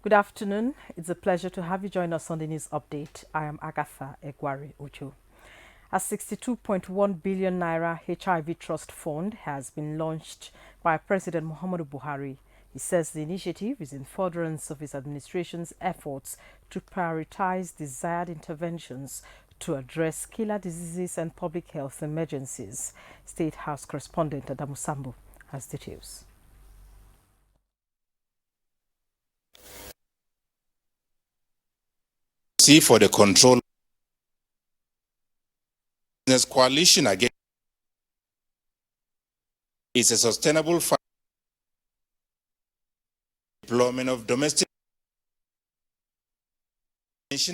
Good afternoon. It's a pleasure to have you join us on the news update. I am Agatha Egwari Ocho. A 62.1 billion naira HIV trust fund has been launched by President Muhammadu Buhari. He says the initiative is in furtherance of his administration's efforts to prioritize desired interventions to address killer diseases and public health emergencies. State House correspondent Adamu Sambu has details. For the control business coalition against is a sustainable deployment of domestic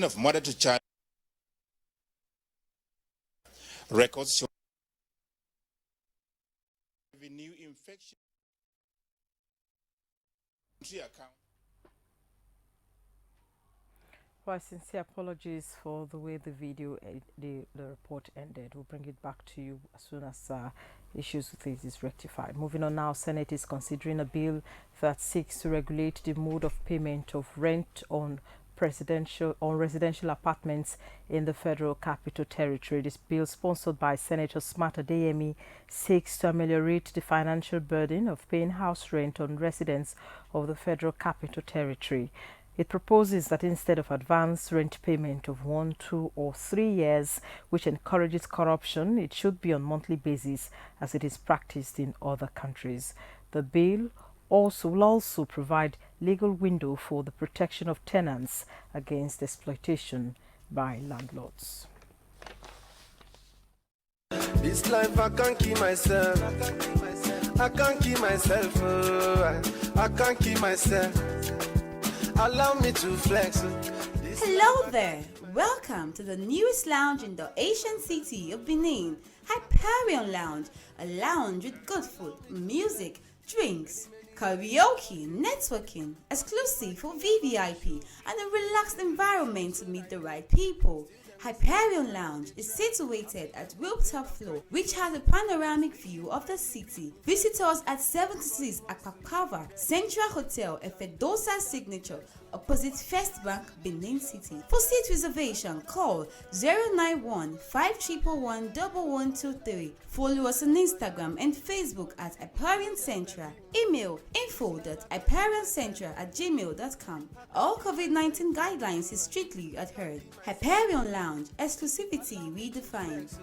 of mother to child records show new infection account. Well, sincere apologies for the way the video, the report ended. We'll bring it back to you as soon as issues with it is rectified. Moving on now, Senate is considering a bill that seeks to regulate the mode of payment of rent on residential apartments in the Federal Capital Territory. This bill, sponsored by Senator Smart Adeyemi, seeks to ameliorate the financial burden of paying house rent on residents of the Federal Capital Territory. It proposes that instead of advance rent payment of 1, 2, or 3 years, which encourages corruption, it should be on monthly basis as it is practiced in other countries. The bill will also provide legal window for the protection of tenants against exploitation by landlords. This life I can't keep myself. I can't keep myself. I can't keep myself. Allow me to flex. Hello there. Welcome to the newest lounge in the Asian city of Benin, Hyperion Lounge, a lounge with good food, music, drinks, karaoke, networking, exclusive for VVIP, and a relaxed environment to meet the right people. Hyperion Lounge is situated at rooftop floor, which has a panoramic view of the city. Visit us at 76 Akpakava Central Hotel, Efedosa Signature, opposite First Bank, Benin City. For seat reservation, call 091-5111-1123. Follow us on Instagram and Facebook at Hyperion Central. Email info.hyperioncentral@gmail.com. All COVID-19 guidelines is strictly adhered. Hyperion Lounge, exclusivity redefined.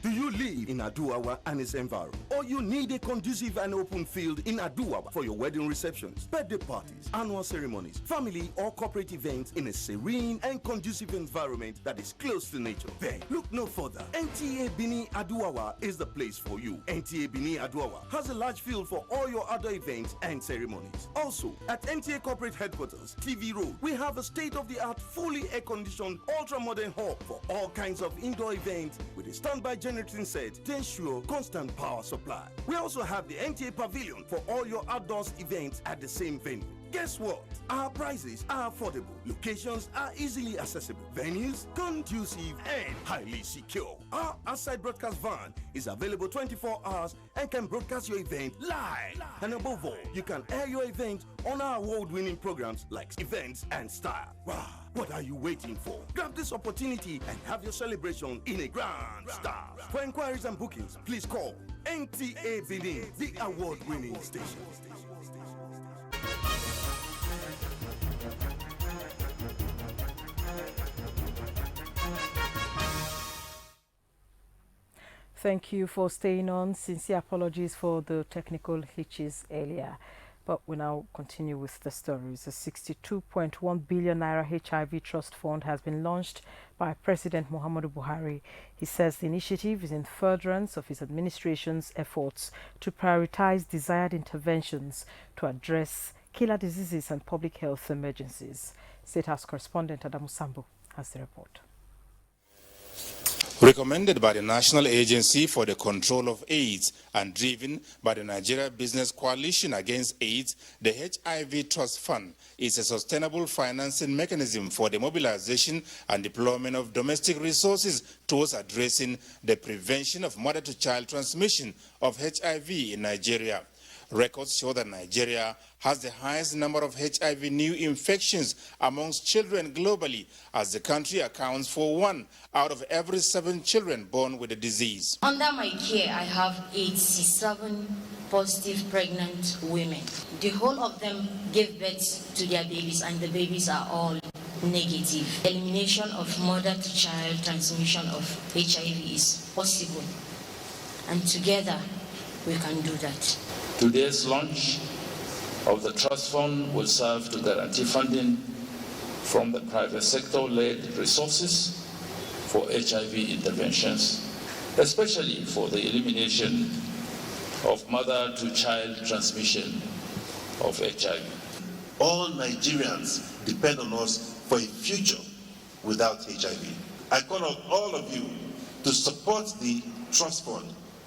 Do you live in Aduawa and its environment? Or you need a conducive and open field in Aduawa for your wedding receptions, birthday parties, annual ceremonies, family or corporate events in a serene and conducive environment that is close to nature? Then look no further. NTA Benin Aduawa is the place for you. NTA Benin Aduawa has a large field for all your other events and ceremonies. Also, at NTA Corporate Headquarters, TV Road, we have a state-of-the-art, fully air-conditioned, ultra-modern hall for all kinds of indoor events with a standby generating set to ensure constant power supply. We also have the NTA Pavilion for all your outdoors events at the same venue. Guess what? Our prices are affordable. Locations are easily accessible. Venues conducive and highly secure. Our outside broadcast van is available 24 hours and can broadcast your event live. And above all, you can air your event on our award-winning programs like Events and Style. Wow! What are you waiting for? Grab this opportunity and have your celebration in a grand style. For inquiries and bookings, please call NTA Benin, the award-winning station. Thank you for staying on. Sincere apologies for the technical hitches earlier. But we now continue with the stories. A 62.1 billion naira HIV trust fund has been launched by President Muhammadu Buhari. He says the initiative is in furtherance of his administration's efforts to prioritize desired interventions to address killer diseases and public health emergencies. State House correspondent Adamu Sambu has the report. Recommended by the National Agency for the Control of AIDS and driven by the Nigeria Business Coalition Against AIDS, the HIV Trust Fund is a sustainable financing mechanism for the mobilization and deployment of domestic resources towards addressing the prevention of mother-to-child transmission of HIV in Nigeria. Records show that Nigeria has the highest number of HIV new infections amongst children globally, as the country accounts for 1 out of every 7 children born with the disease. Under my care, I have 87 positive pregnant women. The whole of them gave birth to their babies, and the babies are all negative. Elimination of mother-to-child transmission of HIV is possible, and together we can do that. Today's launch of the trust fund will serve to guarantee funding from the private sector-led resources for HIV interventions, especially for the elimination of mother-to-child transmission of HIV. All Nigerians depend on us for a future without HIV. I call on all of you to support the trust fund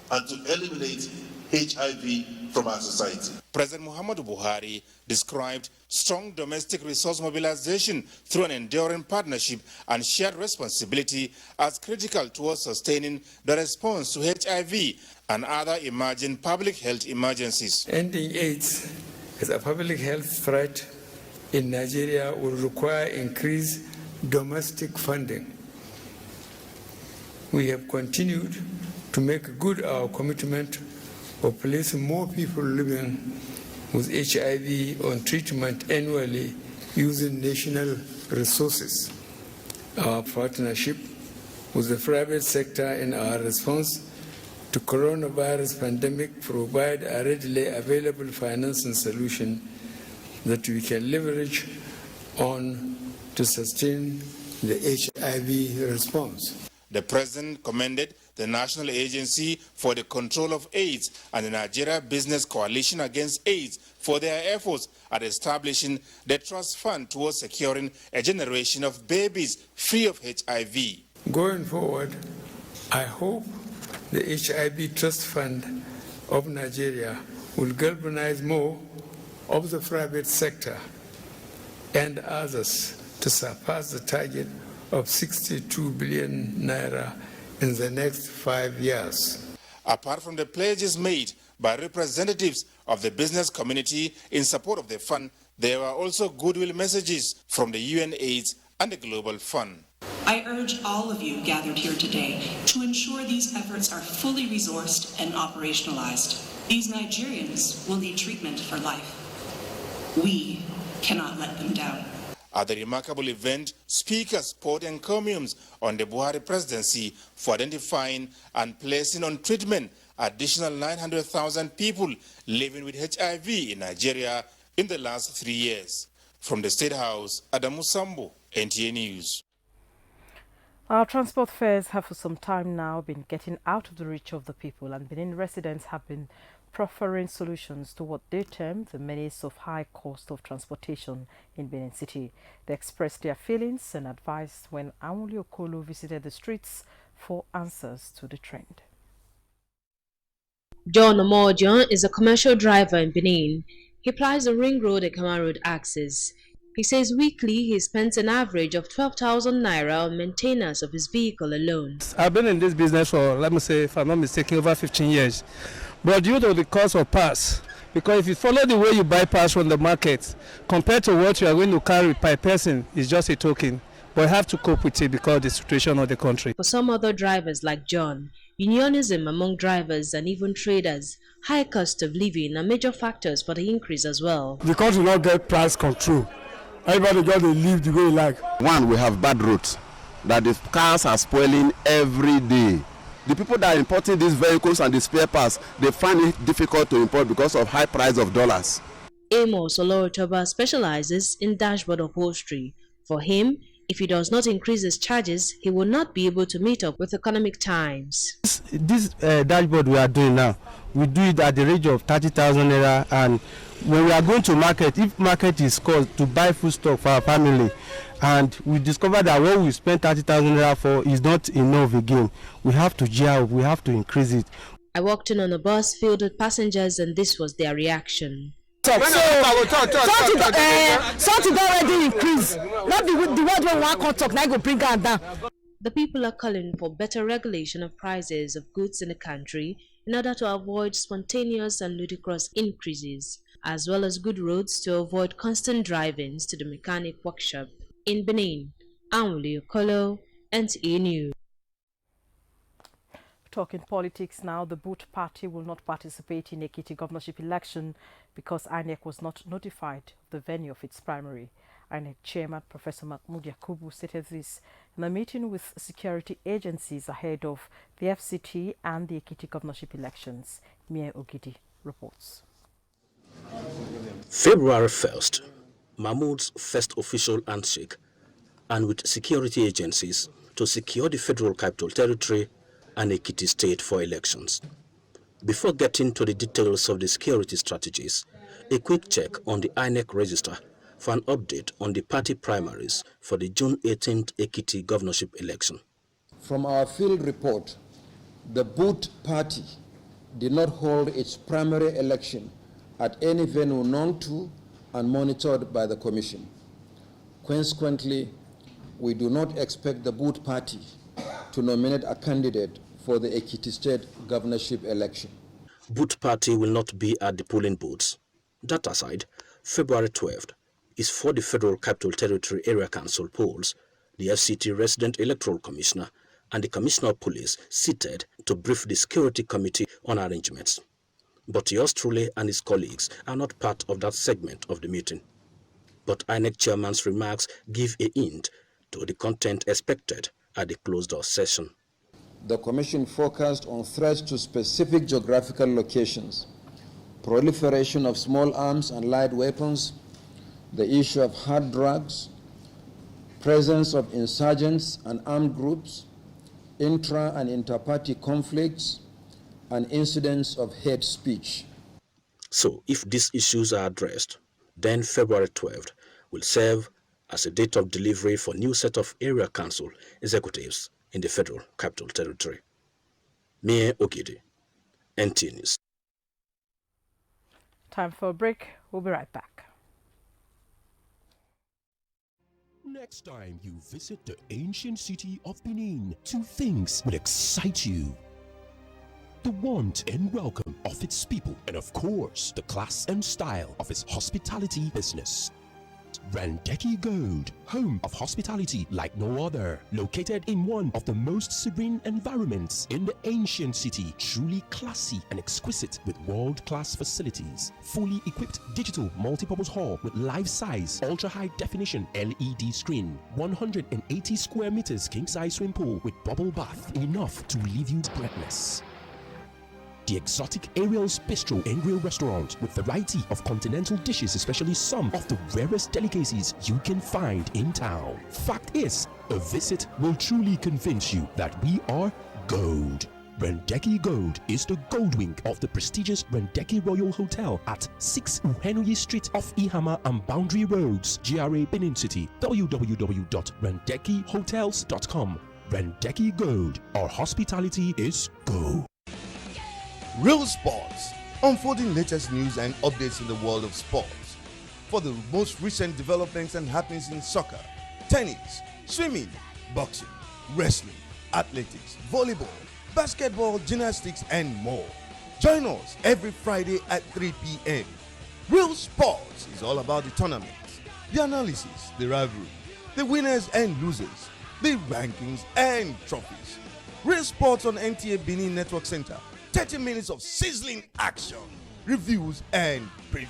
and to eliminate HIV from our society. President Muhammadu Buhari described strong domestic resource mobilization through an enduring partnership and shared responsibility as critical towards sustaining the response to HIV and other emerging public health emergencies. Ending AIDS as a public health threat in Nigeria will require increased domestic funding. We have continued to make good our commitment of placing more people living with HIV on treatment annually using national resources. Our partnership with the private sector in our response to coronavirus pandemic provide a readily available financing solution that we can leverage on to sustain the HIV response. The president commended the National Agency for the Control of AIDS and the Nigeria Business Coalition Against AIDS for their efforts at establishing the trust fund towards securing a generation of babies free of HIV. Going forward, I hope the HIV Trust Fund of Nigeria will galvanize more of the private sector and others to surpass the target of 62 billion naira in the next 5 years. Apart from the pledges made by representatives of the business community in support of the fund, there were also goodwill messages from the UNAIDS and the Global Fund. I urge all of you gathered here today to ensure these efforts are fully resourced and operationalized. These Nigerians will need treatment for life. We cannot let them down. At the remarkable event, speakers poured encomiums on the Buhari presidency for identifying and placing on treatment additional 900,000 people living with HIV in Nigeria in the last 3 years. From the State House, Adamu Sambo, NTA News. Our transport fares have for some time now been getting out of the reach of the people, and Benin residents have been proffering solutions to what they term the menace of high cost of transportation in Benin City. They expressed their feelings and advice when Anwuli Okolo visited the streets for answers to the trend. John Omojon is a commercial driver in Benin. He plies the Ring Road and Kama Road axis. He says weekly he spends an average of 12,000 naira on maintenance of his vehicle alone. I've been in this business for, let me say, if I'm not mistaken, over 15 years. But due to the cost of pass, because if you follow the way you buy pass from the market, compared to what you are going to carry per person, is just a token. But you have to cope with it because of the situation of the country. For some other drivers like John, unionism among drivers and even traders, high cost of living are major factors for the increase as well. The country will not get price control. Everybody just live the way they like. One, we have bad roads, that the cars are spoiling every day. The people that are importing these vehicles and the spare parts, they find it difficult to import because of high price of dollars. Amos Olorotoba specializes in dashboard upholstery. For him, if he does not increase his charges, he will not be able to meet up with economic times. This dashboard we are doing now, we do it at the range of 30,000 naira, and when we are going to market, if market is called to buy food stock for our family, and we discover that what we spend 30,000 naira for is not enough again, we have to gear up, we have to increase it. I walked in on a bus filled with passengers, and this was their reaction. Something already increase. Not the word when one can talk, now go bring her down. The people are calling for better regulation of prices of goods in the country in order to avoid spontaneous and ludicrous increases, as well as good roads to avoid constant drive-ins to the mechanic workshop. In Benin, Anwuli Okolo, NTA News. Talking politics now, the Boot party will not participate in Ekiti governorship election because INEC was not notified of the venue of its primary. INEC chairman Professor Mahmoud Yakubu stated this in a meeting with security agencies ahead of the FCT and the Ekiti governorship elections. Mie Ogidi reports. February 1st, Mahmoud's first official handshake and with security agencies to secure the Federal Capital Territory and Ekiti State for elections. Before getting to the details of the security strategies, a quick check on the INEC register for an update on the party primaries for the June 18th Ekiti governorship election. From our field report, the Boot party did not hold its primary election at any venue known to and monitored by the Commission. Consequently, we do not expect the Boot party to nominate a candidate for the Ekiti State governorship election. Boot party will not be at the polling booths. That aside, February 12th is for the Federal Capital Territory Area Council polls, the FCT Resident Electoral Commissioner and the Commissioner of Police seated to brief the Security Committee on arrangements. But yours truly and his colleagues are not part of that segment of the meeting. But INEC chairman's remarks give a hint to the content expected at the closed-door session. The Commission focused on threats to specific geographical locations, proliferation of small arms and light weapons, the issue of hard drugs, presence of insurgents and armed groups, intra- and inter-party conflicts, and incidents of hate speech. So, if these issues are addressed, then February 12th will serve as a date of delivery for new set of area council executives in the Federal Capital Territory. Mie Ogidi, NT News. Time for a break. We'll be right back. Next time you visit the ancient city of Benin, two things will excite you: the warmth and welcome of its people, and of course, the class and style of its hospitality business. Randeki Gold, home of hospitality like no other, located in one of the most serene environments in the ancient city, truly classy and exquisite with world-class facilities, fully equipped digital multipurpose hall with life-size, ultra-high definition LED screen, 180 square meters king-size swimming pool with bubble bath, enough to leave you breathless. The exotic Ariel's Bistro and Grill restaurant with variety of continental dishes, especially some of the rarest delicacies you can find in town. Fact is, a visit will truly convince you that we are gold. Randeki Gold is the gold wing of the prestigious Randeki Royal Hotel at 6 Uhenui Street off Ihama and Boundary Roads, GRA Benin City. www.randekihotels.com. Randeki Gold, our hospitality is gold. Real Sports, unfolding latest news and updates in the world of sports. For the most recent developments and happenings in soccer, tennis, swimming, boxing, wrestling, athletics, volleyball, basketball, gymnastics, and more. Join us every Friday at 3 p.m. Real Sports is all about the tournaments, the analysis, the rivalry, the winners and losers, the rankings and trophies. Real Sports on NTA Benin Network Center. 30 minutes of sizzling action, reviews, and previews.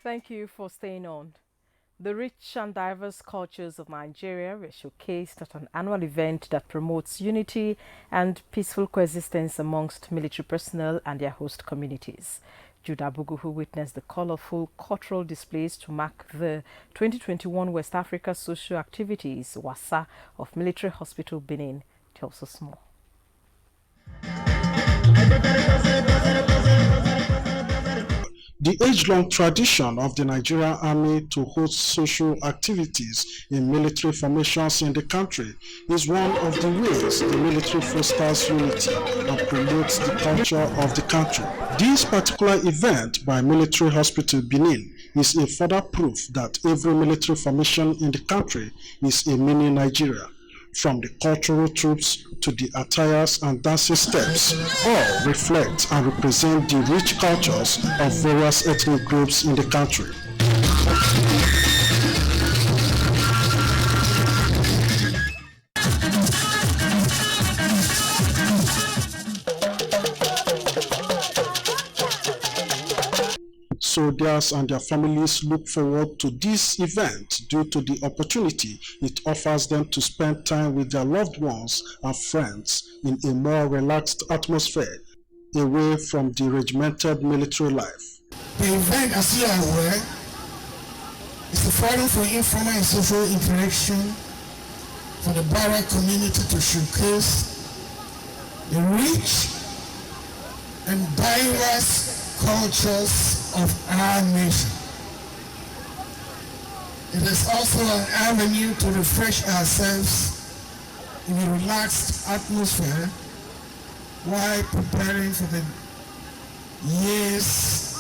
Thank you for staying on. The rich and diverse cultures of Nigeria were showcased at an annual event that promotes unity and peaceful coexistence amongst military personnel and their host communities. Judah Bugu, who witnessed the colorful cultural displays to mark the 2021 West Africa Social Activities WASA of Military Hospital Benin, tells us more. The age-long tradition of the Nigerian Army to host social activities in military formations in the country is one of the ways the military fosters unity and promotes the culture of the country. This particular event by Military Hospital Benin is a further proof that every military formation in the country is a mini Nigeria. From the cultural troops to the attires and dancing steps, all reflect and represent the rich cultures of various ethnic groups in the country. Soldiers and their families look forward to this event due to the opportunity it offers them to spend time with their loved ones and friends in a more relaxed atmosphere, away from the regimented military life. The event, as you are aware, is a forum for informal and social interaction for the barrack community to showcase the rich and diverse cultures of our nation. It is also an avenue to refresh ourselves in a relaxed atmosphere while preparing for the year's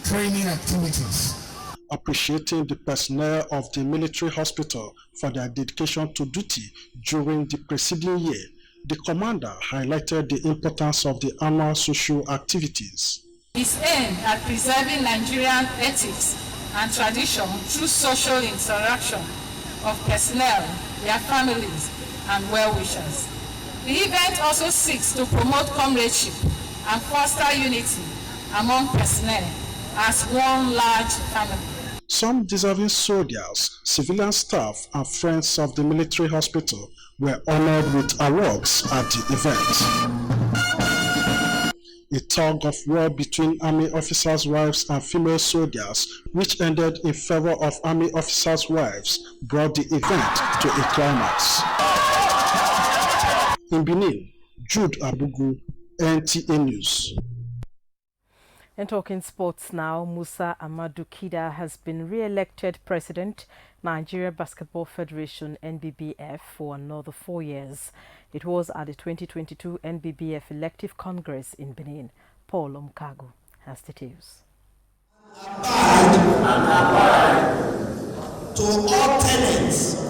training activities. Appreciating the personnel of the military hospital for their dedication to duty during the preceding year, the commander highlighted the importance of the annual social activities. It's aimed at preserving Nigerian ethics and tradition through social interaction of personnel, their families, and well-wishers. The event also seeks to promote comradeship and foster unity among personnel as one large family. Some deserving soldiers, civilian staff, and friends of the military hospital were honored with awards at the event. A tug of war between army officers' wives and female soldiers, which ended in favor of army officers' wives, brought the event to a climax. In Benin, Jude Abugu, NTA News. And talking sports now, Musa Amadou Kida has been re-elected president, Nigeria Basketball Federation (NBBF) for another 4 years. It was at the 2022 NBBF Elective Congress in Benin. Paul Omkagu has details. To all tenants.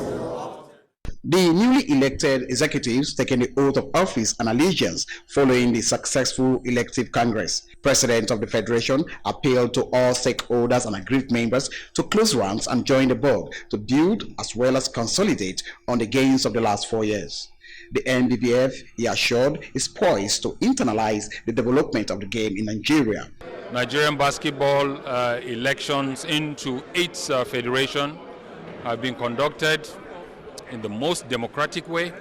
The newly elected executives taking the oath of office and allegiance following the successful elective Congress. President of the Federation appealed to all stakeholders and aggrieved members to close ranks and join the board to build as well as consolidate on the gains of the last 4 years. The NBBF, he assured, is poised to internalize the development of the game in Nigeria. Nigerian basketball elections into its federation have been conducted in the most democratic way,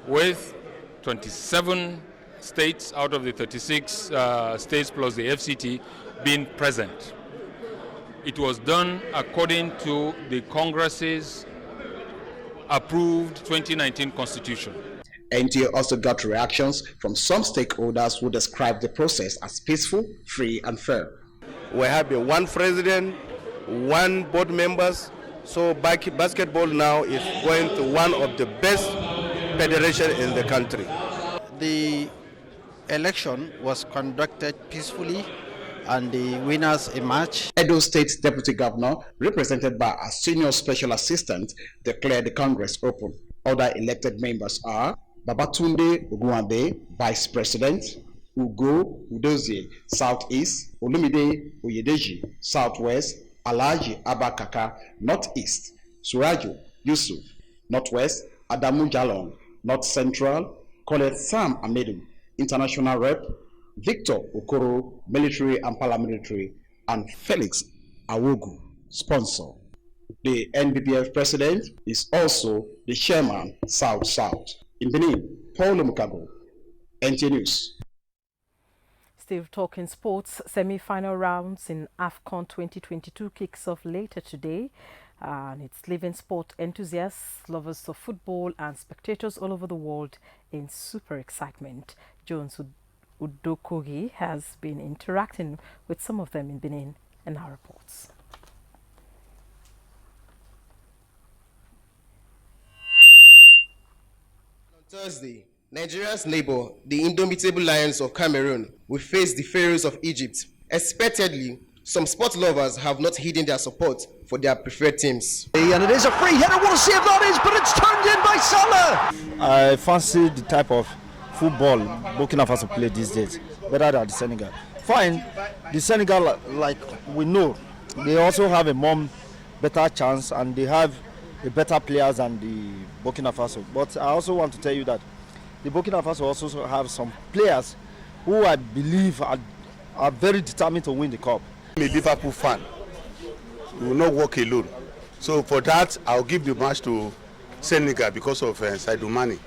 with 27 states out of the 36 states plus the FCT being present. It was done according to the Congress's approved 2019 Constitution. NTA also got reactions from some stakeholders who described the process as peaceful, free and fair. We have one president, one board members, so basketball now is going to one of the best federations in the country. The election was conducted peacefully and the winners emerged. Edo State Deputy Governor, represented by a senior special assistant, declared the Congress open. Other elected members are Babatunde Ogunwande, Vice President, Ugo Udozie, Southeast, Olumide Oyedeji, Southwest, Alhaji Abakaka, Northeast, Suraju Yusuf, Northwest, Adamu Jalon, North Central, Colette Sam Amedu, International Rep, Victor Okoro, Military and Paramilitary, and Felix Awogu, sponsor. The NBBF president is also the chairman, South-South. In Benin, Paul Mukago, NTA News. Still talking sports, semi-final rounds in AFCON 2022 kicks off later today. And it's leaving sport enthusiasts, lovers of football and spectators all over the world in super excitement. Jones would Udokogi has been interacting with some of them in Benin and our reports. On Thursday, Nigeria's neighbor, the indomitable Lions of Cameroon, will face the Pharaohs of Egypt. Expectedly, some sport lovers have not hidden their support for their preferred teams. And it is a free header, we'll see if that is, but it's turned in by Salah! I fancy the type of football Burkina Faso play these days, better than the Senegal. Fine, the Senegal, like we know, they also have a more better chance and they have a better players than the Burkina Faso. But I also want to tell you that the Burkina Faso also have some players who I believe are very determined to win the cup. I'm a Liverpool fan. We will not walk alone. So for that, I'll give the match to Senegal because of Sadio Mane.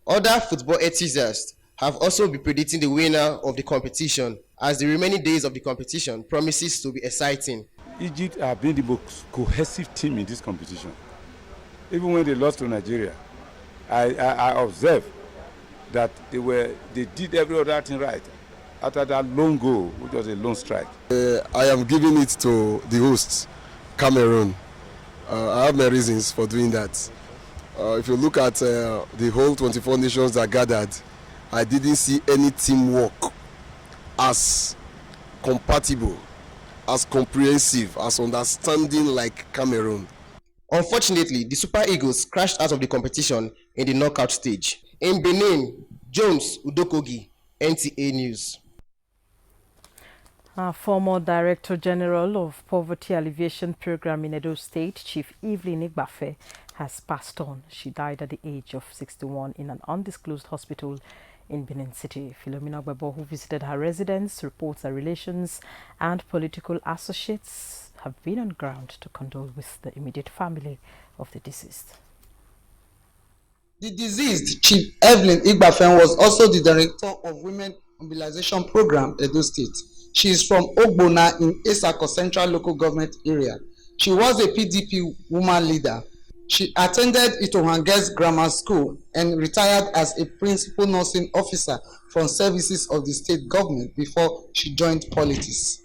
Other football enthusiasts have also been predicting the winner of the competition, as the remaining days of the competition promises to be exciting. Egypt have been the most cohesive team in this competition. Even when they lost to Nigeria, I observed that they did every other thing right. After that long goal, which was a long strike. I am giving it to the hosts, Cameroon. I have my reasons for doing that. If you look at the whole 24 nations that gathered, I didn't see any teamwork as compatible, as comprehensive, as understanding like Cameroon. Unfortunately, the Super Eagles crashed out of the competition in the knockout stage. In Benin, Jones Udokogi, NTA News. Former Director General of Poverty Alleviation Program in Edo State, Chief Evelyn Igbafe, has passed on. She died at the age of 61 in an undisclosed hospital in Benin City. Philomena Gbebo, who visited her residence, reports her relations and political associates have been on ground to condole with the immediate family of the deceased. The deceased, Chief Evelyn Igbafe, was also the Director of Women Mobilization Program, Edo State. She is from Ogbona in Esako Central Local Government Area. She was a PDP woman leader. She attended Itohanges Grammar School and retired as a principal nursing officer from services of the state government before she joined politics.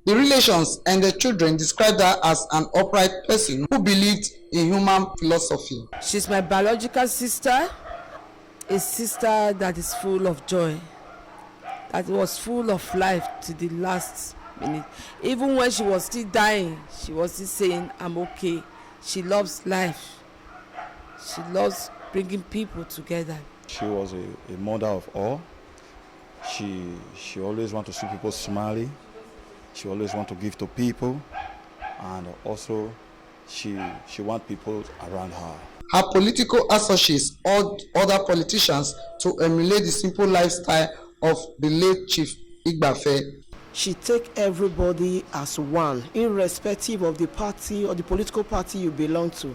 The relations and the children described her as an upright person who believed in human philosophy. She's my biological sister, a sister that is full of joy, that was full of life to the last minute. Even when she was still dying, she was still saying, "I'm okay." She loves life. She loves bringing people together. She was a mother of all. She always wanted to see people smiling. She always wanted to give to people, and also she wants people around her. Her political associates urged other politicians to emulate the simple lifestyle of the late Chief Igbafe. She take everybody as one, irrespective of the party or the political party you belong to.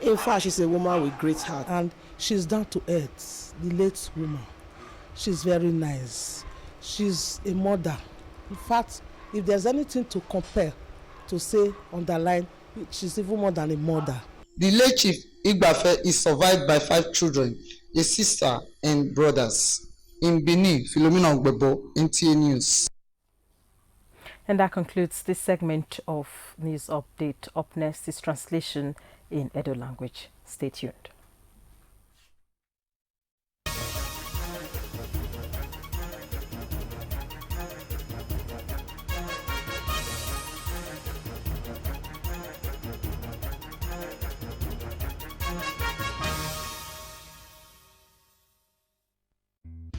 In fact, she's a woman with great heart. And she's down to earth, the late woman. She's very nice. She's a mother. In fact, if there's anything to compare, to say, underline, she's even more than a mother. The late Chief Igbafe is survived by 5 children, a sister and brothers. In Benin, Philomena Gbebo, NTA News. And that concludes this segment of News Update. Up next is translation in Edo language. Stay tuned.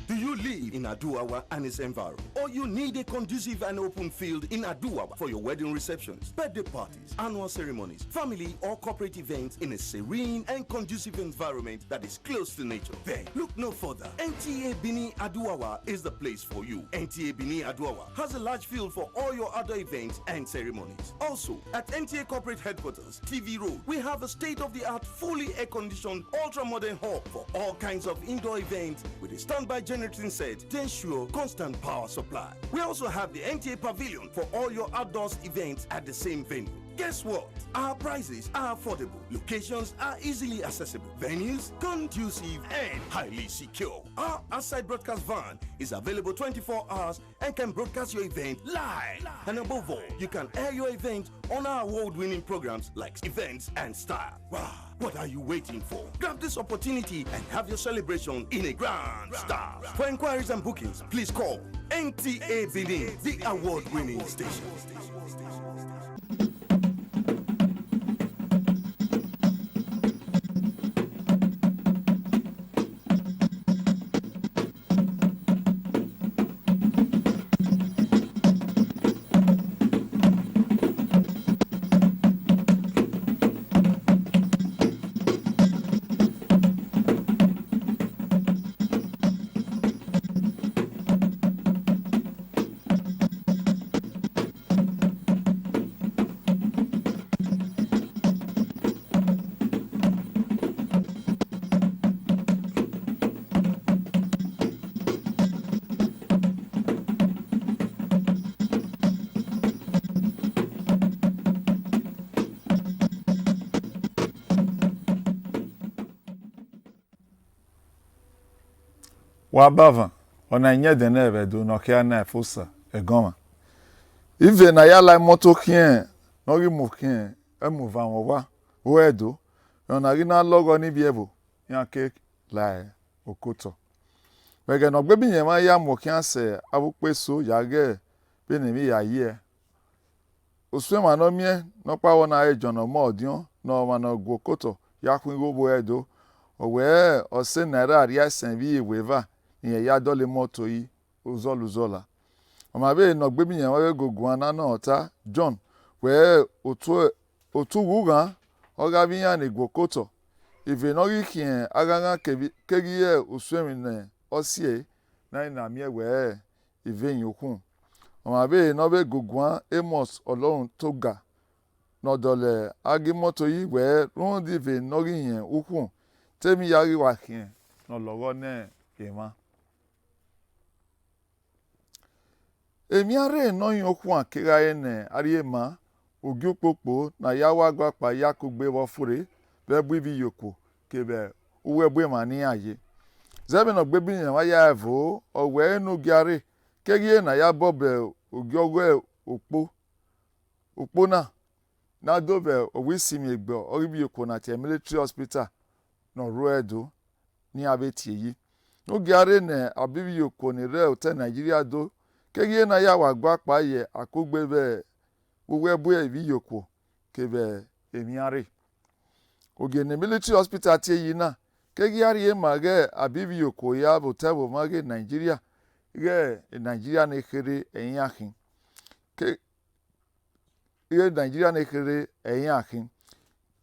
Do you live in Aduawa and its environment? Or you need a conducive and open field in Aduawa for your wedding receptions, birthday parties, annual ceremonies, family or corporate events in a serene and conducive environment that is close to nature? Then look no further. NTA Benin Aduawa is the place for you. NTA Benin Aduawa has a large field for all your other events and ceremonies. Also, at NTA Corporate Headquarters, TV Road, we have a state-of-the-art, fully air-conditioned, ultra-modern hall for all kinds of indoor events with a standby generating set to ensure constant power supply. We also have the NTA Pavilion for all your outdoors events at the same venue. Guess what? Our prices are affordable, locations are easily accessible, venues conducive and highly secure. Our outside broadcast van is available 24 hours and can broadcast your event live. And above all, you can air your event on our award-winning programs like Events and Style. Wow, what are you waiting for? Grab this opportunity and have your celebration in a grand style. For inquiries and bookings, please call NTA Benin, the award-winning station. Wabava ona nye de na ebedo no kia na fusa egoma ive na ya la moto kien no ri mu kien e mu va wa o edo ona ri na logo ni biebo ya ke la okoto wege no gbe bi yen ma ya mo kien se abupeso ya ge be ni mi ya ye osu ma no mie no pa wona e jono mo odion no ma no gokoto ya kun go bo edo owe o se na ra ri asen bi eweva ìyẹn ya dọ́lé mọ́tò yìí uzọ́lùzọ́là ọmọ abẹ́ ìnà gbẹ́mìyàn wọ́n gògùn aná náà ta John wẹ́ẹ́ òtú wúgàn ọ̀gá bíyàn ní gbòkótọ̀ ìfẹ́ náà rí kìíyàn agagá kégi yẹ òṣùwẹ̀mí nà ọ́sì ẹ̀ náà ìnà miẹ̀ wẹ́ẹ́ ìfẹ́ yìí òkun ọmọ abẹ́ ìnà bẹ́ gògùn Amos ọlọ́run tó ga nọ̀dọ̀lẹ̀ agé mọ́tò yìí wẹ́ẹ́ rúndìfẹ́ náà rí yẹn òkun tẹ́mi yàrí wà kìíyàn nà lọ́rọ́ náà èèmá. Emi are no yoku akira ene ariema ogi okpokpo na yawa gwapa yakugbe wo fure be bibi yoko kebe uwe gbe mani aye zebe no gbe biyan wa ya evo owe no giare kegie na ya bobe ogi ogwe okpo na dobe owisimi egbo oribi yoko na te military hospital no ruedo ni abeti yi no giare ne abibi yoko ni re hotel Nigeria do kegie na ya wa gwa pa ye akugbe be uwe bu evi yoko kebe emiare oge ne military hospital tie yi na kegie ari e mage abibi yoko ya bo tebo mage Nigeria ge Nigeria ne kere eyin akin ke ge Nigeria ne kere eyin akin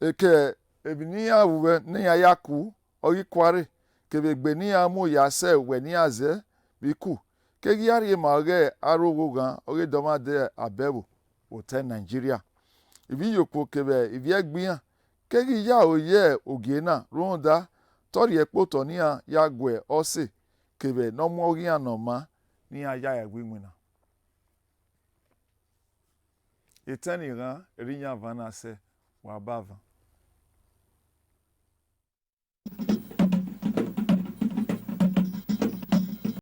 eke ebini ya uwe ne ya yaku ori kware kebe gbe ni amu ya se we ni aze biku kegie ari e mage arogo gan ori domade abebo hotel Nigeria ibi yoko kebe ibi egbian kegie ya oye oge na ronda tori epoto ni ya gwe ose kebe no mo ori anoma ni ya egwimuna eteni ran erinya vana se wa bava